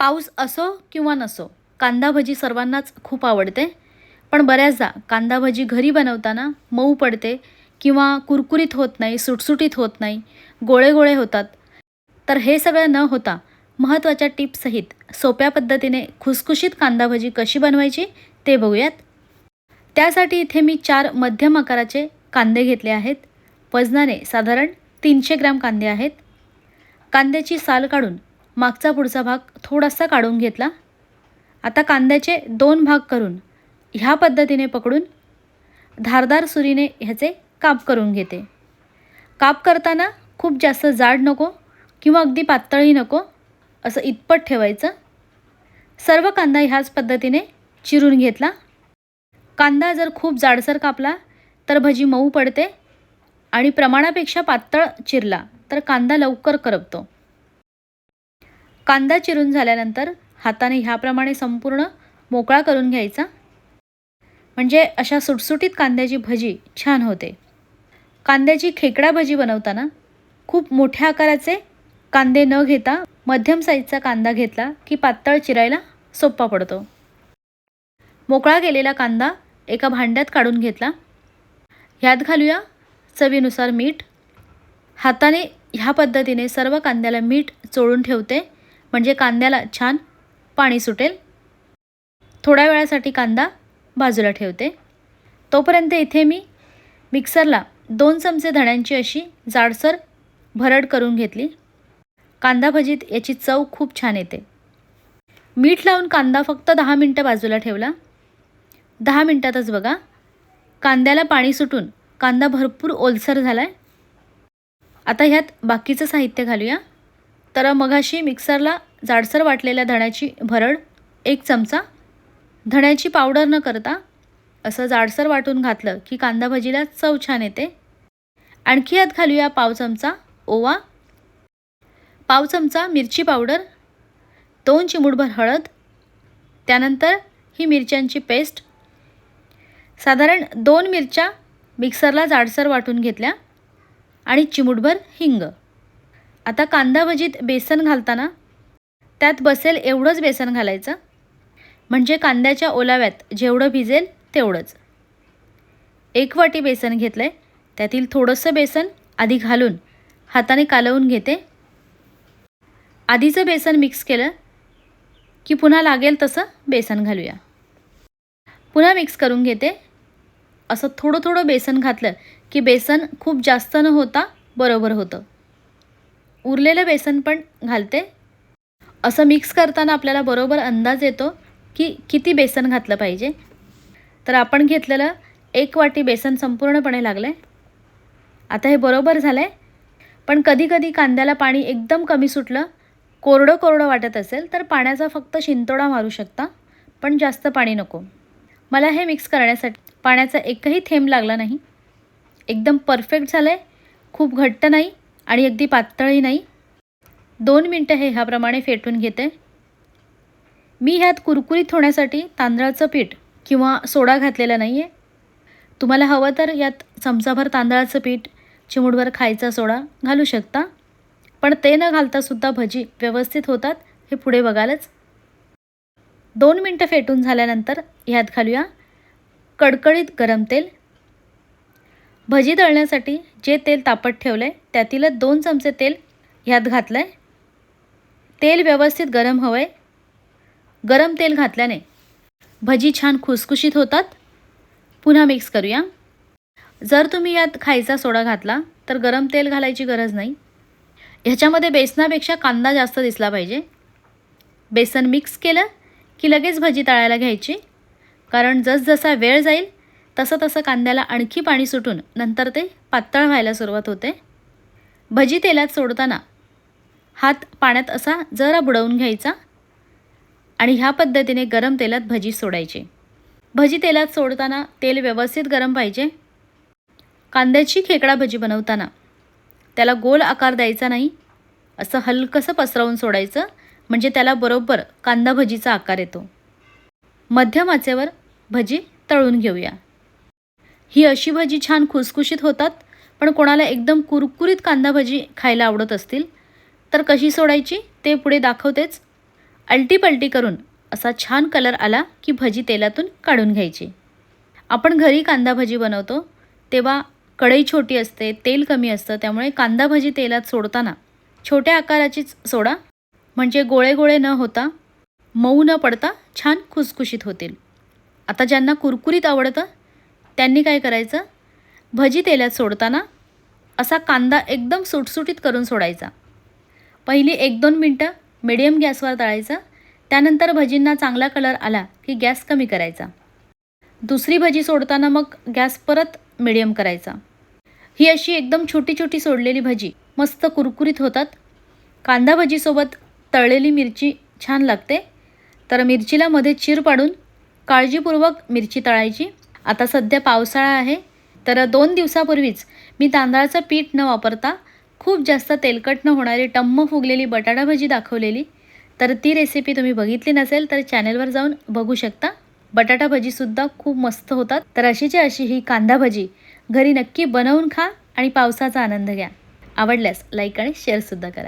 पाऊस असो किंवा नसो, कांदा भजी सर्वांनाच खूप आवडते. पण बऱ्याचदा कांदा भजी घरी बनवताना मऊ पडते किंवा कुरकुरीत होत नाही, सुटसुटीत होत नाही, गोळे गोळे होतात. तर हे सगळं न होता महत्त्वाच्या टिप्ससहित सोप्या पद्धतीने खुसखुशीत कांदा भजी कशी बनवायची ते बघूयात. त्यासाठी इथे मी 4 मध्यम आकाराचे कांदे घेतले आहेत. वजनाने साधारण 300 ग्रॅम कांदे आहेत. कांद्याची साल काढून मागचा पुढचा भाग थोडासा काढून घेतला. आता कांद्याचे 2 भाग करून ह्या पद्धतीने पकडून धारदार सुरीने ह्याचे काप करून घेते. काप करताना खूप जास्त जाड नको किंवा अगदी पातळही नको, असं इतपत ठेवायचं. सर्व कांदा ह्याच पद्धतीने चिरून घेतला. कांदा जर खूप जाडसर कापला तर भजी मऊ पडते आणि प्रमाणापेक्षा पातळ चिरला तर कांदा लवकर करपतो. कांदा चिरून झाल्यानंतर हाताने ह्याप्रमाणे संपूर्ण मोकळा करून घ्यायचा, म्हणजे अशा सुटसुटीत कांद्याची भजी छान होते. कांद्याची खेकडा भजी बनवताना खूप मोठ्या आकाराचे कांदे न घेता मध्यम साईजचा कांदा घेतला की पातळ चिरायला सोपा पडतो. मोकळा केलेला कांदा एका भांड्यात काढून घेतला. ह्यात घालूया चवीनुसार मीठ. हाताने ह्या पद्धतीने सर्व कांद्याला मीठ चोळून ठेवते, म्हणजे कांद्याला छान पाणी सुटेल. थोड्या वेळासाठी कांदा बाजूला ठेवते. तोपर्यंत इथे मी मिक्सरला 2 चमचे धण्यांची अशी जाडसर भरड करून घेतली. कांदा भजीत याची चव खूप छान येते. मीठ लावून कांदा फक्त 10 मिनटं बाजूला ठेवला. 10 मिनटातच बघा कांद्याला पाणी सुटून कांदा भरपूर ओलसर झाला आहे. आता ह्यात बाकीचं साहित्य घालूया. तर मगाशी मिक्सरला जाडसर वाटलेल्या धण्याची भरड 1 चमचा, धण्याची पावडर न करता असं जाडसर वाटून घातलं की कांदा भजीला चव छान येते. आणखी यात घालूया पाव चमचा ओवा, पाव चमचा मिरची पावडर, 2 चिमूटभर हळद, त्यानंतर ही मिरच्यांची पेस्ट, साधारण 2 मिरच्या मिक्सरला जाडसर वाटून घेतल्या आणि चिमूटभर हिंग. आता कांदा भजीत बेसन घालताना त्यात बसेल एवढंच बेसन घालायचं, म्हणजे कांद्याच्या ओलाव्यात जेवढं भिजेल तेवढंच. 1 वाटी बेसन घेतलं आहे. त्यातील थोडंसं बेसन आधी घालून हाताने कालवून घेते. आधीचं बेसन मिक्स केलं की पुन्हा लागेल तसं बेसन घालूया. पुन्हा मिक्स करून घेते. असं थोडं थोडं बेसन घातलं की बेसन खूप जास्त न होता बरोबर होतं. उरलेलं बेसन पण घालते. असं मिक्स करताना आपल्याला बरोबर अंदाज येतो की किती बेसन घातलं पाहिजे. तर आपण घेतलेलं 1 वाटी बेसन संपूर्णपणे लागलं आहे. आता हे बरोबर झालं आहे. पण कधीकधी कांद्याला पाणी एकदम कमी सुटलं, कोरडं कोरडं वाटत असेल तर पाण्याचा फक्त शिंतोडा मारू शकता, पण जास्त पाणी नको. मला हे मिक्स करण्यासाठी पाण्याचा एकही थेंब लागला नाही. एकदम परफेक्ट झालं आहे. खूप घट्ट नाही आणि अगदी पातळही नाही. 2 मिनटं हे ह्याप्रमाणे फेटून घेते. मी ह्यात कुरकुरीत होण्यासाठी तांदळाचं पीठ किंवा सोडा घातलेला नाही आहे. तुम्हाला हवं तर यात चमचाभर तांदळाचं पीठ, चिमूटभर खायचा सोडा घालू शकता, पण ते न घालतासुद्धा भजी व्यवस्थित होतात, हे पुढे बघालच. 2 मिनटं फेटून झाल्यानंतर ह्यात घालूया कडकडीत गरम तेल. भजी तळण्यासाठी जे तेल तापत ठेवलं आहे त्यातीलच 2 चमचे तेल ह्यात घातलं आहे. तेल व्यवस्थित गरम हवं आहे. गरम तेल घातल्याने भजी छान खुसखुशीत होतात. पुन्हा मिक्स करूया. जर तुम्ही यात खायचा सोडा घातला तर गरम तेल घालायची गरज नाही. ह्याच्यामध्ये बेसनापेक्षा कांदा जास्त दिसला पाहिजे. बेसन मिक्स केलं की लगेच भजी तळायला घ्यायची, कारण जसजसा वेळ जाईल तसं तसं कांद्याला आणखी पाणी सुटून नंतर ते पातळ व्हायला सुरुवात होते. भजी तेलात सोडताना हात पाण्यात असा जरा बुडवून घ्यायचा आणि ह्या पद्धतीने गरम तेलात भजी सोडायची. भजी तेलात सोडताना तेल व्यवस्थित गरम पाहिजे. कांद्याची खेकडा भजी बनवताना त्याला गोल आकार द्यायचा नाही, असं हलकंसं पसरवून सोडायचं, म्हणजे त्याला बरोबर कांदा भजीचा आकार येतो. मध्यम आचेवर भजी तळून घेऊया. ही अशी भजी छान खुसखुशीत होतात, पण कोणाला एकदम कुरकुरीत कांदा भजी खायला आवडत असतील तर कशी सोडायची ते पुढे दाखवतेच. अलटी-पलटी करून असा छान कलर आला की भजी तेलातून काढून घ्यायची. आपण घरी कांदा भजी बनवतो तेव्हा कढई छोटी असते, तेल कमी असतं, त्यामुळे कांदा भजी तेलात सोडताना छोट्या आकाराचीच सोडा, म्हणजे गोळे गोळे न होता, मऊ न पडता छान खुसखुशीत होतील. आता ज्यांना कुरकुरीत आवडतं त्यांनी काय करायचं, भजी तेलात सोडताना असा कांदा एकदम सुटसुटीत करून सोडायचा. पहिली 1-2 मिनटं मिडियम गॅसवर तळायचं. त्यानंतर भजींना चांगला कलर आला की गॅस कमी करायचा. दुसरी भजी सोडताना मग गॅस परत मिडियम करायचा. ही अशी एकदम छोटी छोटी सोडलेली भजी मस्त कुरकुरीत होतात. कांदा भजीसोबत तळलेली मिरची छान लागते, तर मिरचीला मध्ये चीर पाडून काळजीपूर्वक मिरची तळायची. आता सध्या पावसाळा आहे, तर 2 दिवसापूर्वीच मी तांदळाचं पीठ न वापरता खूप जास्त तेलकट न होणारी टम्म फुगलेली बटाटा भजी दाखवलेली. तर ती रेसिपी तुम्ही बघितली नसेल तर चॅनलवर जाऊन बघू शकता. बटाटा भजीसुद्धा खूप मस्त होतात. तर अशीच्या अशी ही कांदा भजी घरी नक्की बनवून खा आणि पावसाचा आनंद घ्या. आवडल्यास लाईक आणि शेअरसुद्धा करा.